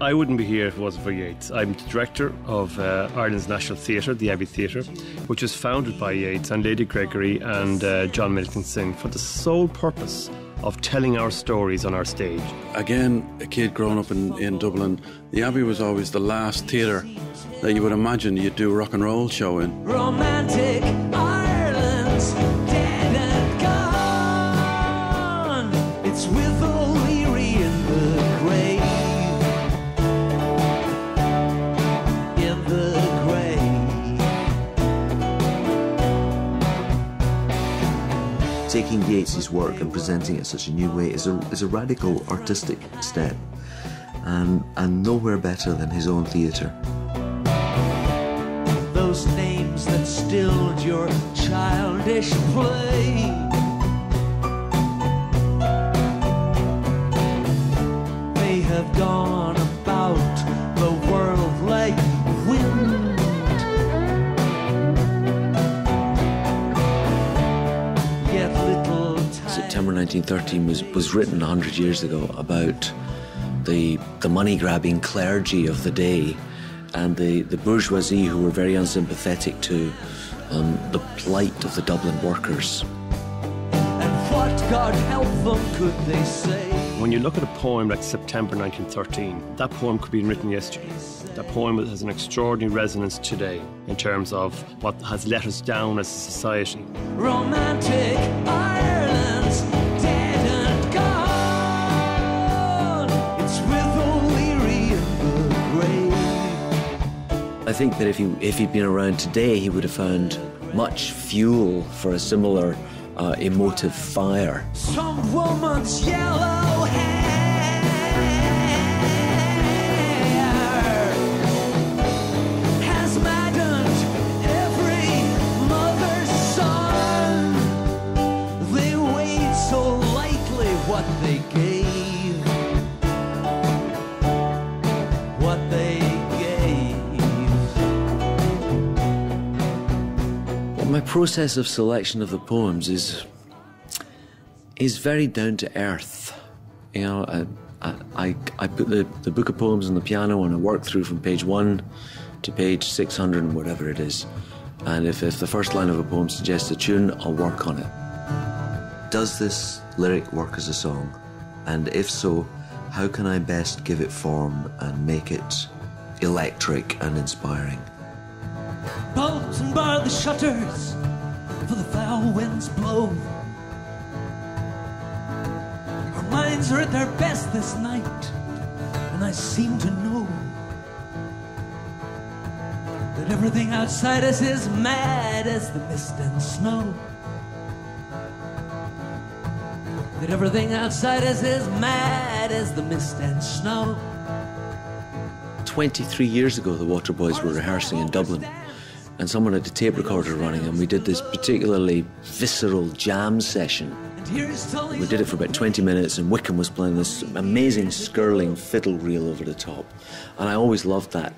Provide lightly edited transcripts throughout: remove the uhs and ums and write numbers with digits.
I wouldn't be here if it wasn't for Yeats. I'm the director of Ireland's National Theatre, the Abbey Theatre, which was founded by Yeats and Lady Gregory and John Milkinson for the sole purpose of telling our stories on our stage. Again, a kid growing up in Dublin, the Abbey was always the last theatre that you would imagine you'd do a rock and roll show in. Romantic Ireland's dead and gone. It's with O'Leary in the grave. In the grave. Taking Yeats's work and presenting it in such a new way is a radical artistic step, and nowhere better than his own theatre. Those names that stilled your childish play, they have gone about the world like wind. Yet little time. September 1913 was written 100 years ago about the money-grabbing clergy of the day and the bourgeoisie who were very unsympathetic to the plight of the Dublin workers. And what, God help them, could they say? When you look at a poem like September 1913, that poem could be written yesterday. That poem has an extraordinary resonance today in terms of what has let us down as a society. Romantic Ireland's dead and gone. It's with O'Leary in the grave. I think that if he'd been around today, he would have found much fuel for a similar emotive fire. Some woman's yellow hair has maddened every mother's son. They weighed so lightly what they gave, what they My process of selection of the poems is very down to earth. You know, I put the book of poems on the piano and I work through from page 1 to page 600 and whatever it is. And if the first line of a poem suggests a tune, I'll work on it. Does this lyric work as a song? And if so, how can I best give it form and make it electric and inspiring? Bolt and bar the shutters, for the foul winds blow. Our minds are at their best this night, and I seem to know that everything outside us is mad as the mist and snow. That everything outside us is mad as the mist and snow. 23 years ago, the Waterboys were rehearsing in Dublin, and someone had a tape recorder running, and we did this particularly visceral jam session. We did it for about 20 minutes, and Wickham was playing this amazing skirling fiddle reel over the top. And I always loved that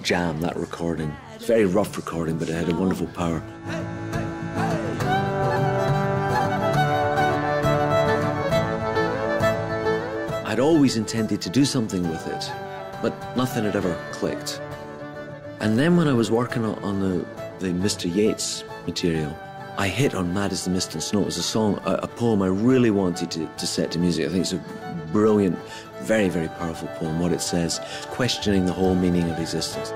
jam, that recording. It's a very rough recording, but it had a wonderful power. I'd always intended to do something with it, but nothing had ever clicked. And then when I was working on the Mr. Yeats material, I hit on Mad as the Mist and Snow. It was a poem I really wanted to set to music. I think it's a brilliant, very, very powerful poem, what it says, questioning the whole meaning of existence.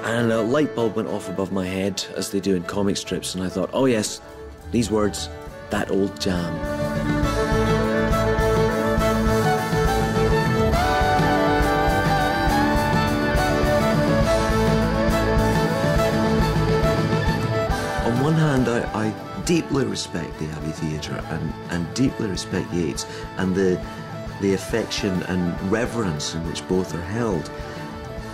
And a light bulb went off above my head, as they do in comic strips, and I thought, oh yes, these words, that old jam. On one hand, I deeply respect the Abbey Theatre and deeply respect Yeats and the affection and reverence in which both are held.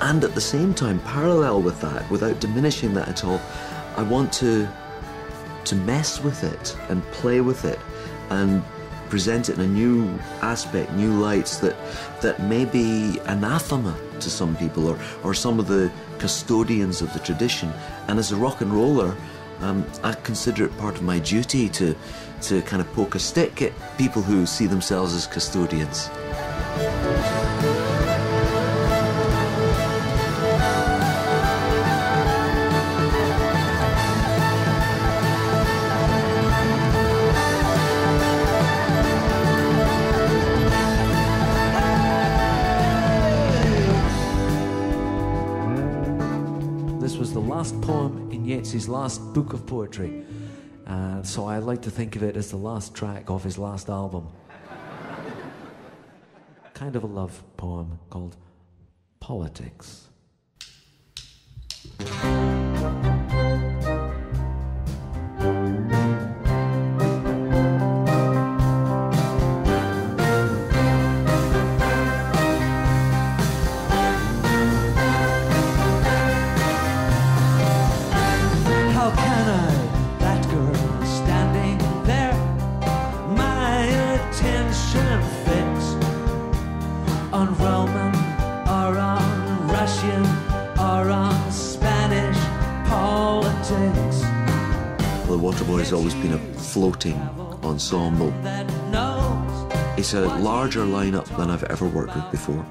And at the same time, parallel with that, without diminishing that at all, I want to mess with it and play with it and present it in a new aspect, new lights that may be anathema to some people or some of the custodians of the tradition. And as a rock and roller, I consider it part of my duty to kind of poke a stick at people who see themselves as custodians. last poem in Yeats's last book of poetry. So I like to think of it as the last track of his last album. Kind of a love poem called Politics. Waterboy has always been a floating ensemble. It's a larger lineup than I've ever worked with before,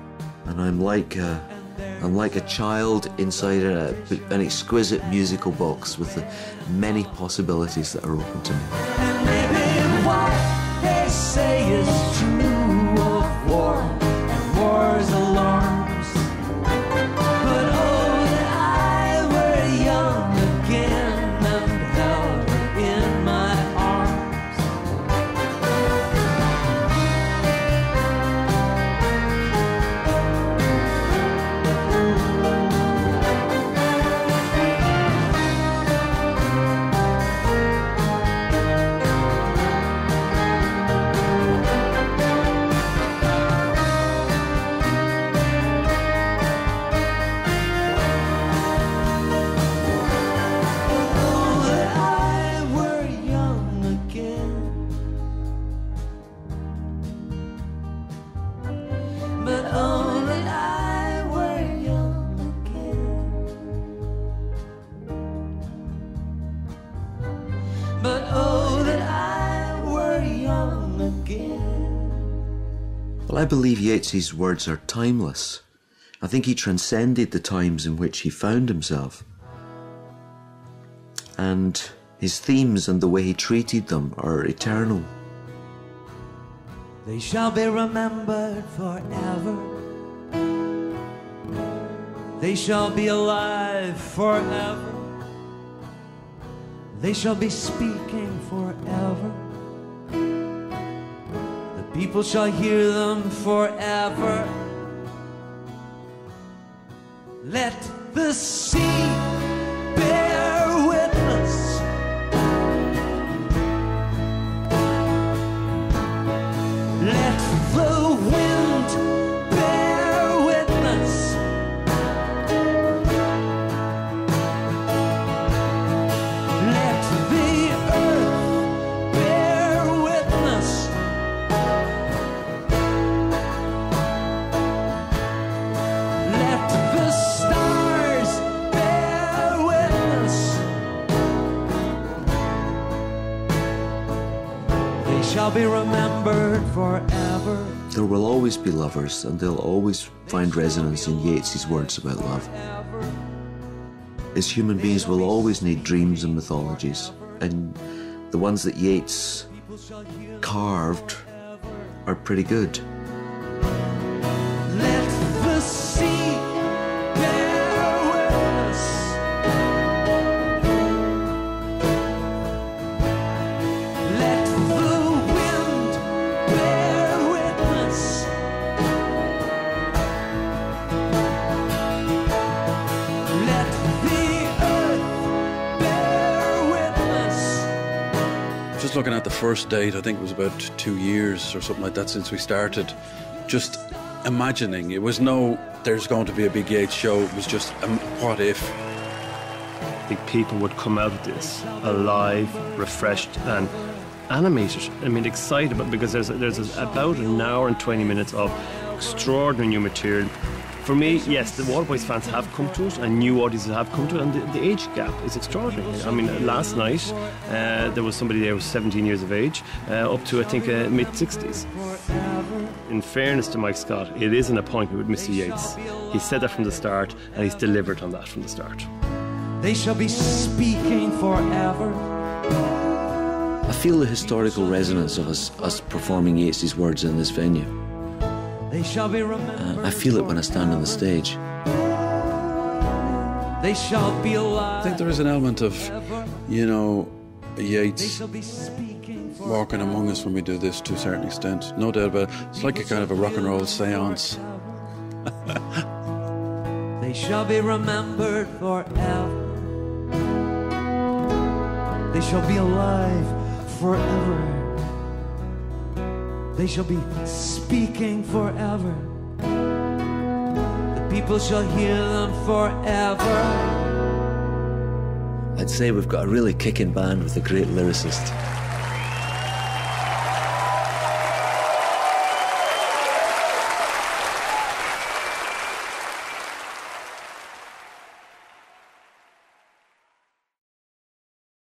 and I'm like a child inside an exquisite musical box with the many possibilities that are open to me. And maybe what they say is true of war and war's alarms. But oh, that I were young again and held her in my arms. Well, I believe Yeats's words are timeless. I think he transcended the times in which he found himself. And his themes and the way he treated them are eternal. They shall be remembered forever. They shall be alive forever. They shall be speaking forever. The people shall hear them forever. Let the sea bear witness. Let the wind bear witness. Let the earth bear witness. Let the stars bear witness. They shall be remembered forever. There will always be lovers, and they'll always find resonance in Yeats's words about love. As human beings, we'll always need dreams and mythologies, and the ones that Yeats carved are pretty good. Let the sea bear witness. Let the wind bear witness. Let the earth bear witness. Just looking at the first date, I think it was about 2 years or something like that since we started. Just imagining, it was no, there's going to be a big Yeats show, it was just, what if? I think people would come out of this alive, refreshed and animated. I mean, excited, because there's about an hour and 20 minutes of extraordinary new material. For me, yes, the Waterboys fans have come to it, and new audiences have come to it, and the age gap is extraordinary. I mean, last night there was somebody there who was 17 years of age, up to I think mid-60s. In fairness to Mike Scott, it is an appointment with Mr. Yeats. He said that from the start, and he's delivered on that from the start. They shall be speaking forever. I feel the historical resonance of us performing Yeats's words in this venue. They shall be remembered. I feel it when I stand on the stage. They shall be alive. I think there is an element of, you know, They Yeats shall be speaking forever. walking among us when we do this to a certain extent. No doubt about it. It's like a kind of a rock and roll seance. They shall be remembered forever. They shall be alive forever. They shall be speaking forever. The people shall hear them forever. I'd say we've got a really kicking band with a great lyricist.